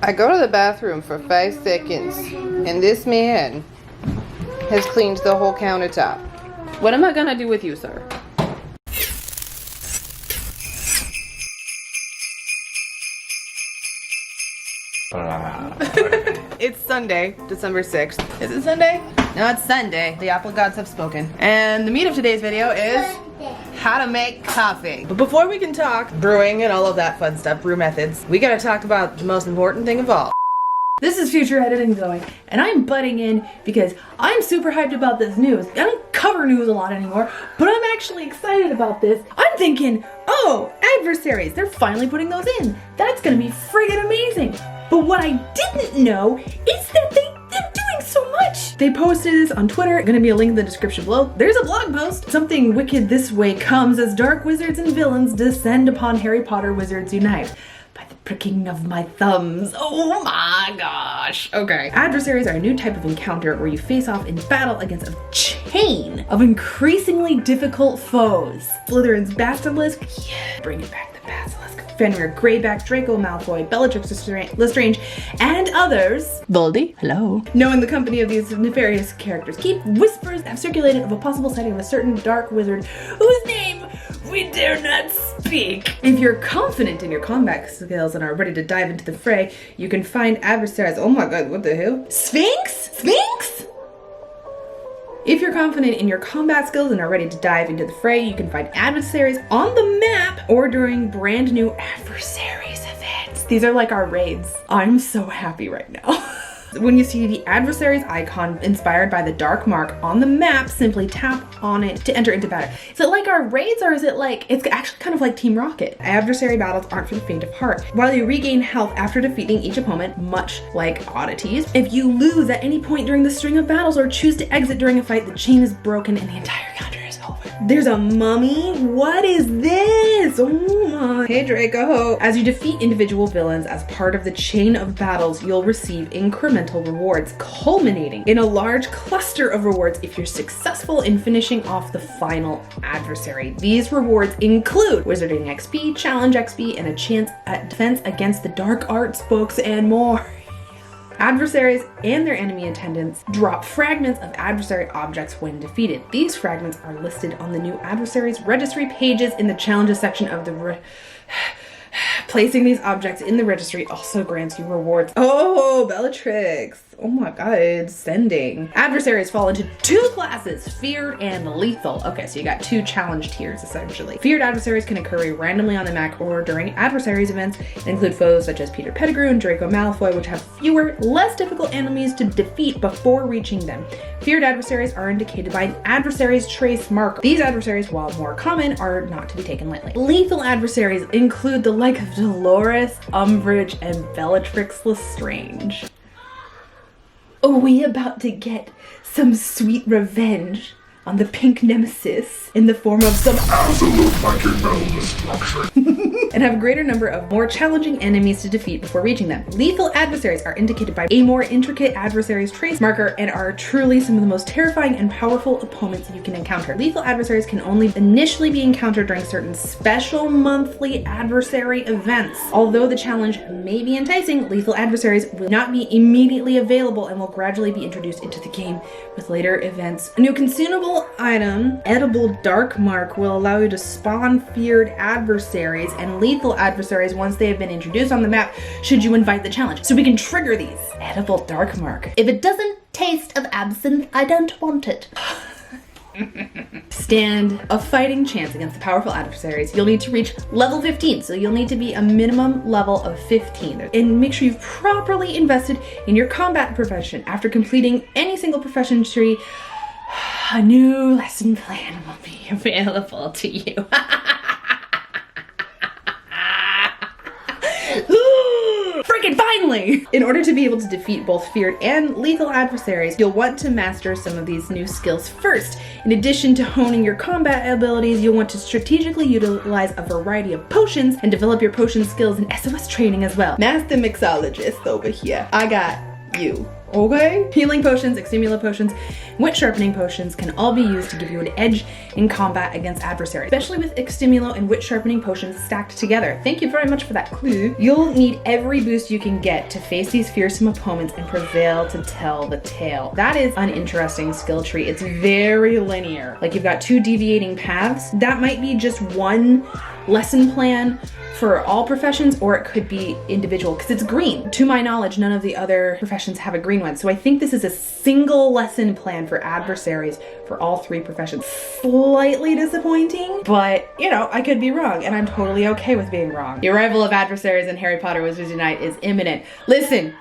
I go to the bathroom for 5 seconds, and this man has cleaned the whole countertop. What am I gonna do with you, sir? It's Sunday, December 6th. Is it Sunday? No, it's Sunday. The apple gods have spoken. And the meat of today's video is how to make coffee. But before we can talk brewing and all of that fun stuff, brew methods, we gotta talk about the most important thing of all. This is Future Editing Zoe, and I'm butting in because I'm super hyped about this news. I don't cover news a lot anymore, but I'm actually excited about this. I'm thinking, oh, adversaries, they're finally putting those in. That's gonna be friggin' amazing. But what I didn't know is that they're doing so much. They posted this on Twitter, gonna be a link in the description below. There's a blog post. Something wicked this way comes as dark wizards and villains descend upon Harry Potter Wizards Unite. By the pricking of my thumbs. Oh my gosh. Okay. Adversaries are a new type of encounter where you face off in battle against a chain of increasingly difficult foes. Slytherin's Basilisk, yeah, bring it back, the Basilisk. Fenrir, Greyback, Draco Malfoy, Bellatrix Lestrange, and others. Voldy, hello. Knowing the company of these nefarious characters, keep whispers have circulated of a possible sighting of a certain dark wizard whose name we dare not speak. If you're confident in your combat skills and are ready to dive into the fray, you can find adversaries. Oh my god, what the hell? Sphinx? Sphinx? If you're confident in your combat skills and are ready to dive into the fray, you can find adversaries on the map or during brand new adversaries events. These are like our raids. I'm so happy right now. When you see the adversaries icon inspired by the dark mark on the map, simply tap on it to enter into battle. Is it like our raids, or is it like, it's actually kind of like Team Rocket. Adversary battles aren't for the faint of heart. While you regain health after defeating each opponent, much like oddities, if you lose at any point during the string of battles or choose to exit during a fight, the chain is broken and the entire encounter is over. There's a mummy? What is this? Oh my. Hey Draco. As you defeat individual villains as part of the chain of battles, you'll receive incremental rewards, culminating in a large cluster of rewards if you're successful in finishing off the final adversary. These rewards include Wizarding XP, Challenge XP, and a chance at defense against the dark arts books and more. Adversaries and their enemy attendants drop fragments of adversary objects when defeated. These fragments are listed on the new adversaries registry pages in the challenges section of the Placing these objects in the registry also grants you rewards. Oh, Bellatrix. Oh my god, sending. Adversaries fall into 2 classes, feared and lethal. Okay, so you got 2 challenge tiers essentially. Feared adversaries can occur randomly on the map or during adversaries events and include foes such as Peter Pettigrew and Draco Malfoy, which have fewer, less difficult enemies to defeat before reaching them. Feared adversaries are indicated by an adversary's trace marker. These adversaries, while more common, are not to be taken lightly. Lethal adversaries include the like of Dolores Umbridge and Bellatrix Lestrange. Are we about to get some sweet revenge on the pink nemesis in the form of some absolute fucking destruction? And have a greater number of more challenging enemies to defeat before reaching them. Lethal adversaries are indicated by a more intricate adversary's trace marker and are truly some of the most terrifying and powerful opponents you can encounter. Lethal adversaries can only initially be encountered during certain special monthly adversary events. Although the challenge may be enticing, lethal adversaries will not be immediately available and will gradually be introduced into the game with later events. A new consumable item, Edible Dark Mark, will allow you to spawn feared adversaries and lethal adversaries once they have been introduced on the map should you invite the challenge. So we can trigger these. Edible Dark Mark. If it doesn't taste of absinthe, I don't want it. Stand a fighting chance against the powerful adversaries. You'll need to reach level 15, so you'll need to be a minimum level of 15. And make sure you've properly invested in your combat profession. After completing any single profession tree, a new lesson plan will be available to you. Freaking finally! In order to be able to defeat both feared and lethal adversaries, you'll want to master some of these new skills first. In addition to honing your combat abilities, you'll want to strategically utilize a variety of potions and develop your potion skills in SOS training as well. Master mixologist over here. I got you. Okay? Healing potions, extimula potions, wit sharpening potions can all be used to give you an edge in combat against adversaries, especially with extimula and wit sharpening potions stacked together. Thank you very much for that clue. You'll need every boost you can get to face these fearsome opponents and prevail to tell the tale. That is an interesting skill tree. It's very linear. Like you've got 2 deviating paths. That might be just one lesson plan for all professions, or it could be individual because it's green. To my knowledge, none of the other professions have a green one. So I think this is a single lesson plan for adversaries for all 3 professions. Slightly disappointing, but you know, I could be wrong and I'm totally okay with being wrong. The arrival of adversaries in Harry Potter Wizards Unite is imminent. Listen,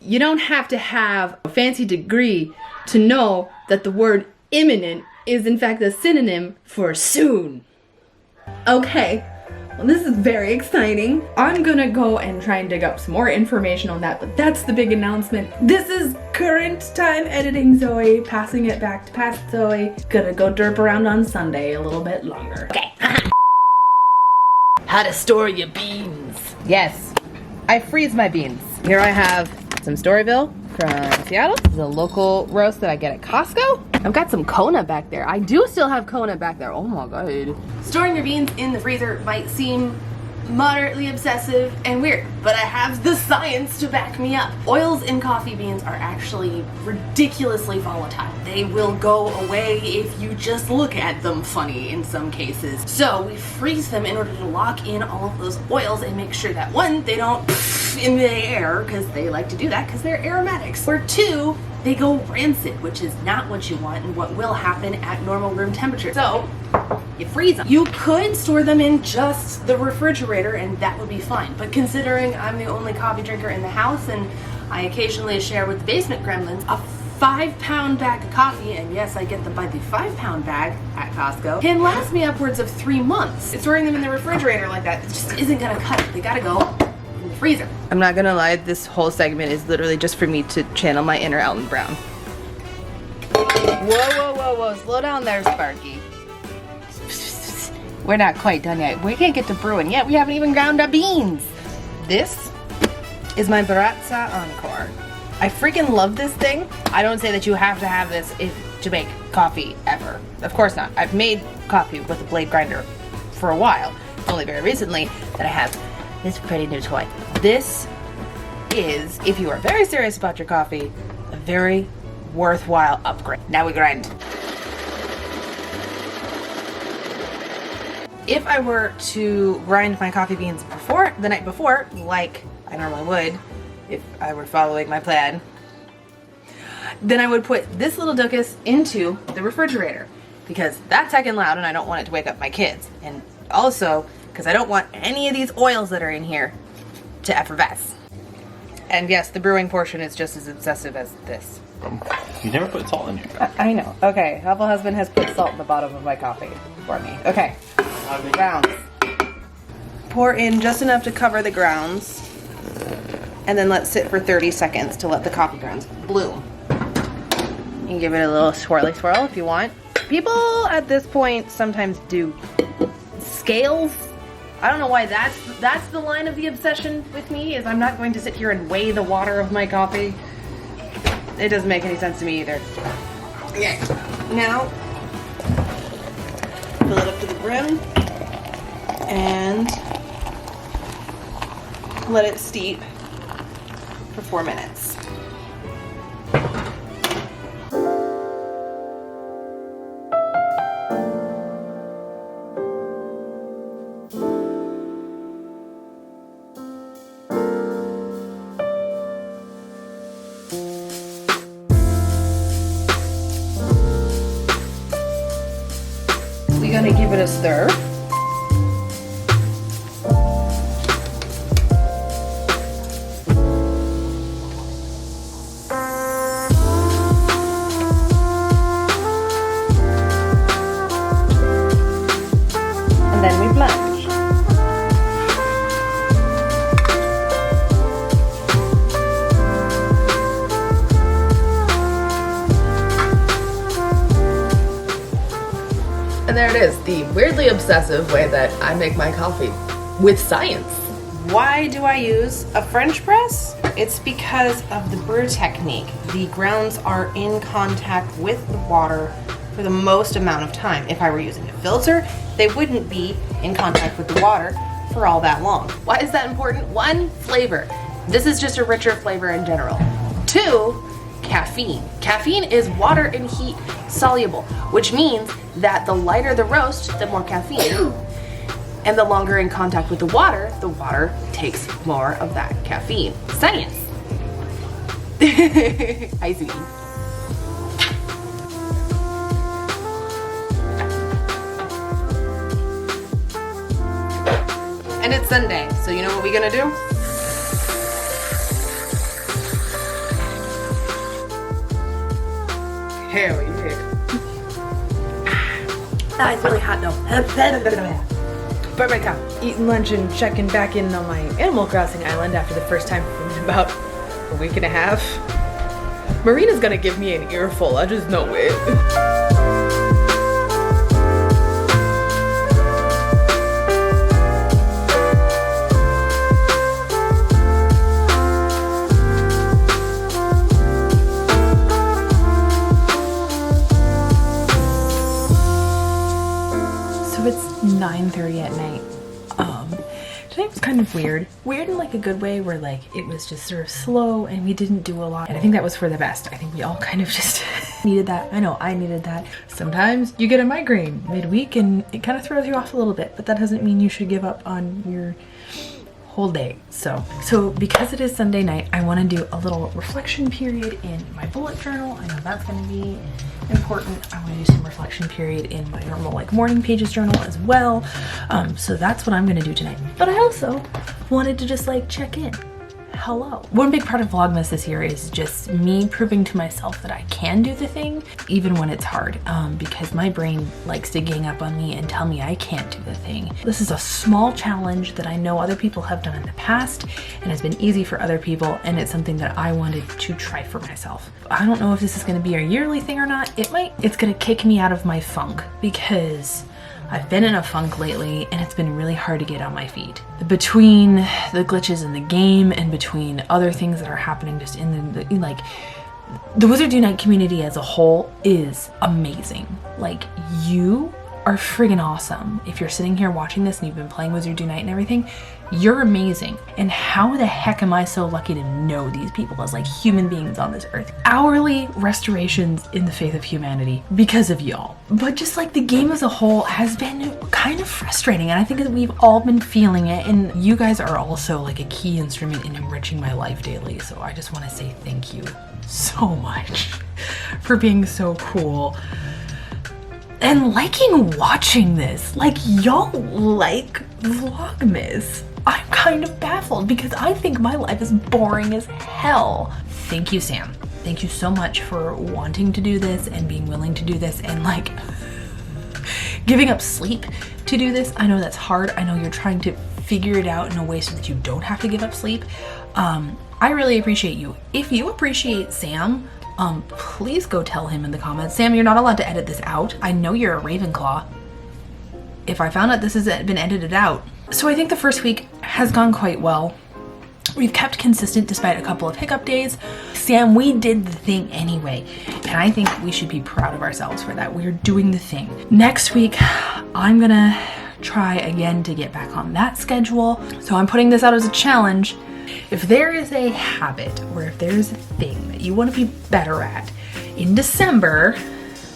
you don't have to have a fancy degree to know that the word imminent is in fact a synonym for soon. Okay. Well, this is very exciting. I'm gonna go and try and dig up some more information on that, but that's the big announcement. This is current time editing Zoe, passing it back to past Zoe. Gonna go derp around on Sunday a little bit longer. Okay. How to store your beans. Yes, I freeze my beans. Here I have some Storyville from Seattle. This is a local roast that I get at Costco. I've got some Kona back there. I do still have Kona back there. Oh my god. Storing your beans in the freezer might seem moderately obsessive and weird, but I have the science to back me up. Oils in coffee beans are actually ridiculously volatile. They will go away if you just look at them funny in some cases. So we freeze them in order to lock in all of those oils and make sure that 1, they don't in the air, because they like to do that because they're aromatics, or 2, they go rancid, which is not what you want and what will happen at normal room temperature. So you freeze them. You could store them in just the refrigerator and that would be fine. But considering I'm the only coffee drinker in the house and I occasionally share with the basement gremlins, a 5-pound bag of coffee, and yes, I get them by the 5-pound bag at Costco, can last me upwards of 3 months. Storing them in the refrigerator like that just isn't gonna cut it. They gotta go in the freezer. I'm not gonna lie, this whole segment is literally just for me to channel my inner Alton Brown. Whoa, slow down there, Sparky. We're not quite done yet. We can't get to brewing yet. We haven't even ground our beans. This is my Baratza Encore. I freaking love this thing. I don't say that you have to have this to make coffee ever. Of course not. I've made coffee with a blade grinder for a while. It's only very recently that I have this pretty new toy. This is, if you are very serious about your coffee, a very worthwhile upgrade. Now we grind. If I were to grind my coffee beans the night before, like I normally would, if I were following my plan, then I would put this little dookus into the refrigerator because that's heckin' loud and I don't want it to wake up my kids. And also, because I don't want any of these oils that are in here to effervesce. And yes, the brewing portion is just as obsessive as this. You never put salt in your coffee. I know. Okay, Helpful Husband has put salt in the bottom of my coffee for me. Okay, grounds. Pour in just enough to cover the grounds and then let sit for 30 seconds to let the coffee grounds bloom. You can give it a little swirly swirl if you want. People at this point sometimes do scales. I don't know why that's the line of the obsession with me, is I'm not going to sit here and weigh the water of my coffee. It doesn't make any sense to me either. Okay, now fill it up to the brim and let it steep for 4 minutes. We're gonna give it a stir. And then we blanch. And there it is, the weirdly obsessive way that I make my coffee with science. Why do I use a French press? It's because of the brew technique. The grounds are in contact with the water for the most amount of time. If I were using a filter, they wouldn't be in contact with the water for all that long. Why is that important? 1, flavor. This is just a richer flavor in general. 2, caffeine. Caffeine is water and heat soluble, which means that the lighter the roast, the more caffeine. And the longer in contact with the water takes more of that caffeine. Science. Hi, sweetie. And it's Sunday, so you know what we're gonna do? Hell yeah. Ah, it's really hot though. Perfect time. Eating lunch and checking back in on my Animal Crossing island after the first time in about a week and a half. Marina's gonna give me an earful, I just know it. It's 9:30 at night. Today was kind of weird. Weird in like a good way where like it was just sort of slow and we didn't do a lot. And I think that was for the best. I think we all kind of just needed that. I know I needed that. Sometimes you get a migraine midweek and it kind of throws you off a little bit, but that doesn't mean you should give up on your whole day. So because it is Sunday night, I want to do a little reflection period in my bullet journal. I know that's going to be important. I want to do some reflection period in my normal like morning pages journal as well. So that's what I'm going to do tonight. But I also wanted to just like check in. Hello. One big part of Vlogmas this year is just me proving to myself that I can do the thing even when it's hard, because my brain likes to gang up on me and tell me I can't do the thing. This is a small challenge that I know other people have done in the past and has been easy for other people, and it's something that I wanted to try for myself. I don't know if this is going to be a yearly thing or not. It might. It's going to kick me out of my funk because I've been in a funk lately and it's been really hard to get on my feet. Between the glitches in the game and between other things that are happening just in the Wizard Unite community as a whole is amazing. Like, you are friggin' awesome. If you're sitting here watching this and you've been playing Wizard Unite and everything, you're amazing. And how the heck am I so lucky to know these people as like human beings on this earth? Hourly restorations in the faith of humanity because of y'all. But just like the game as a whole has been kind of frustrating, and I think that we've all been feeling it, and you guys are also like a key instrument in enriching my life daily. So I just want to say thank you so much for being so cool and liking watching this. Like, y'all like Vlogmas. I'm kind of baffled because I think my life is boring as hell. Thank you, Sam. Thank you so much for wanting to do this and being willing to do this and like giving up sleep to do this. I know that's hard. I know you're trying to figure it out in a way so that you don't have to give up sleep. I really appreciate you. If you appreciate Sam, please go tell him in the comments. Sam, you're not allowed to edit this out. I know you're a Ravenclaw. If I found out this has been edited out. So I think the first week has gone quite well. We've kept consistent despite a couple of hiccup days. Sam, we did the thing anyway. And I think we should be proud of ourselves for that. We're doing the thing. Next week, I'm gonna try again to get back on that schedule. So I'm putting this out as a challenge. If there is a habit or if there's a thing that you want to be better at in December,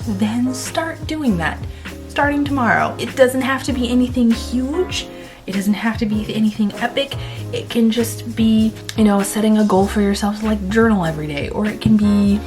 then start doing that starting tomorrow. It doesn't have to be anything huge. It doesn't have to be anything epic. It can just be, you know, setting a goal for yourself to like journal every day, or it can be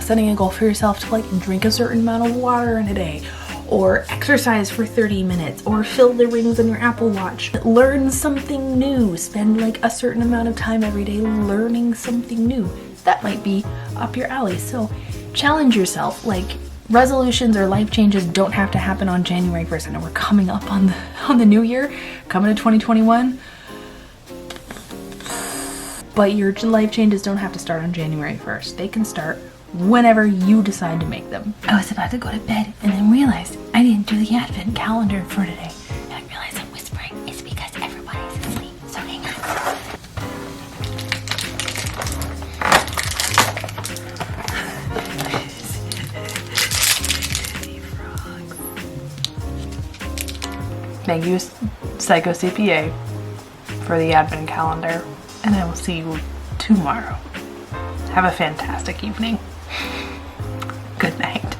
setting a goal for yourself to like drink a certain amount of water in a day, or exercise for 30 minutes, or fill the rings on your Apple Watch. Learn something new. Spend like a certain amount of time every day learning something new. That might be up your alley. So challenge yourself. Like, resolutions or life changes don't have to happen on January 1st. I know we're coming up on the new year, coming to 2021. But your life changes don't have to start on January 1st. They can start whenever you decide to make them. I was about to go to bed and then realized I didn't do the advent calendar for today. And I realized I'm whispering. It's because everybody's asleep. So hang on. Thank you, Psycho CPA, for the advent calendar, and I will see you tomorrow. Have a fantastic evening. Good night.